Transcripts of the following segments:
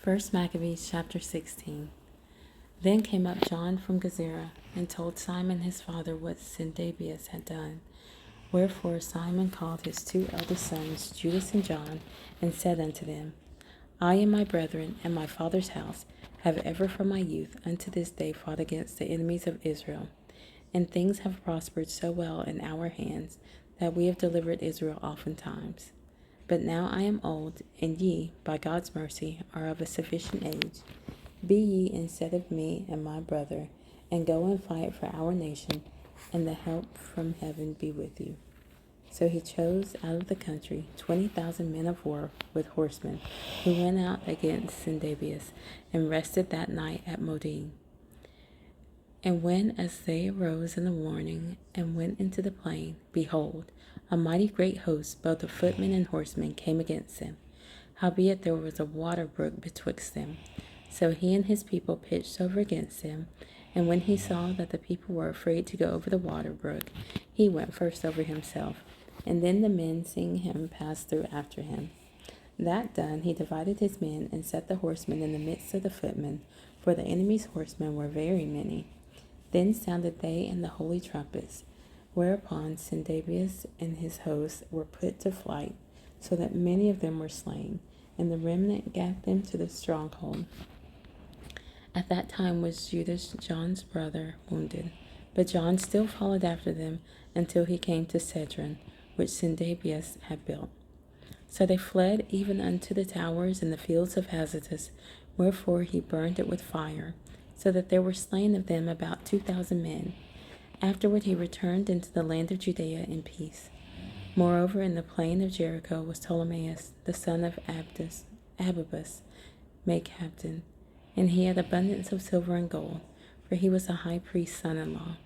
First Maccabees Chapter 16. Then came up John from Gezerah, and told Simon his father what Syndabius had done. Wherefore Simon called his two eldest sons, Judas and John, and said unto them, I and my brethren and my father's house have ever from my youth unto this day fought against the enemies of Israel. And things have prospered so well in our hands, that we have delivered Israel oftentimes. But now I am old, and ye, by God's mercy, are of a sufficient age. Be ye instead of me and my brother, and go and fight for our nation, and the help from heaven be with you. So he chose out of the country 20,000 men of war with horsemen, who went out against Syndabius, and rested that night at Modin. And when as they arose in the morning, and went into the plain, behold, a mighty great host, both of footmen and horsemen, came against them. Howbeit there was a water brook betwixt them. So he and his people pitched over against them. And when he saw that the people were afraid to go over the water brook, he went first over himself. And then the men, seeing him, passed through after him. That done, he divided his men, and set the horsemen in the midst of the footmen, for the enemy's horsemen were very many. Then sounded they in the holy trumpets, whereupon Syndabius and his hosts were put to flight, so that many of them were slain, and the remnant gat them to the stronghold. At that time was Judas, John's brother, wounded, but John still followed after them until he came to Cedron, which Syndabius had built. So they fled even unto the towers in the fields of Azotus, wherefore he burned it with fire, so that there were slain of them about 2,000 men. Afterward he returned into the land of Judea in peace. Moreover, in the plain of Jericho was Ptolemaeus, the son of Abibus, made captain, and he had abundance of silver and gold, for he was a high priest's son-in-law.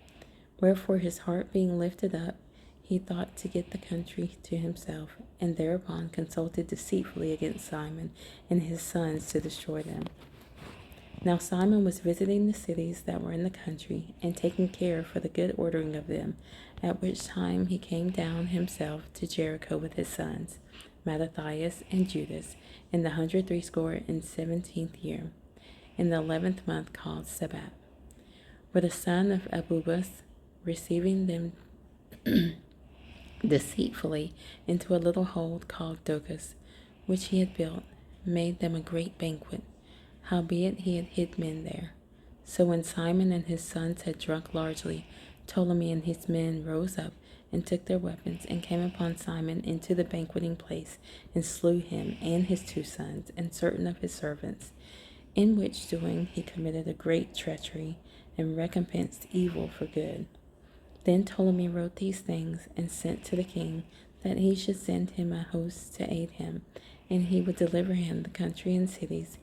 Wherefore his heart being lifted up, he thought to get the country to himself, and thereupon consulted deceitfully against Simon and his sons to destroy them. Now Simon was visiting the cities that were in the country, and taking care for the good ordering of them, at which time he came down himself to Jericho with his sons, Mattathias and Judas, in the 167th year, in the 11th month called Sabbath. Where the son of Abubus, receiving them deceitfully into a little hold called Docus, which he had built, made them a great banquet. Howbeit he had hid men there. So when Simon and his sons had drunk largely, Ptolemy and his men rose up, and took their weapons, and came upon Simon into the banqueting place, and slew him and his two sons, and certain of his servants. In which doing he committed a great treachery, and recompensed evil for good. Then Ptolemy wrote these things, and sent to the king, that he should send him a host to aid him, and he would deliver him the country and cities.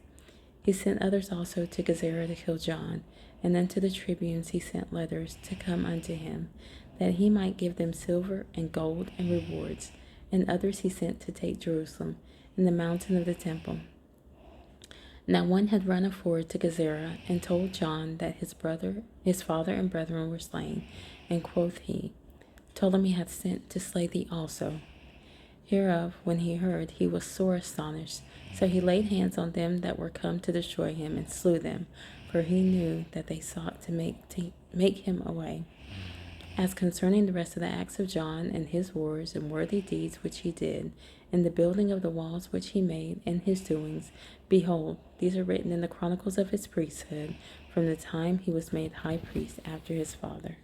He sent others also to Gezerah to kill John, and unto the tribunes he sent letters to come unto him, that he might give them silver and gold and rewards, and others he sent to take Jerusalem, and the mountain of the temple. Now one had run afore to Gezerah, and told John that his father and brethren were slain, and quoth he, Ptolemy hath sent to slay thee also. Hereof, when he heard, he was sore astonished. So he laid hands on them that were come to destroy him, and slew them, for he knew that they sought to make him away. As concerning the rest of the acts of John, and his wars and worthy deeds which he did, and the building of the walls which he made, and his doings, behold, these are written in the chronicles of his priesthood, from the time he was made high priest after his father.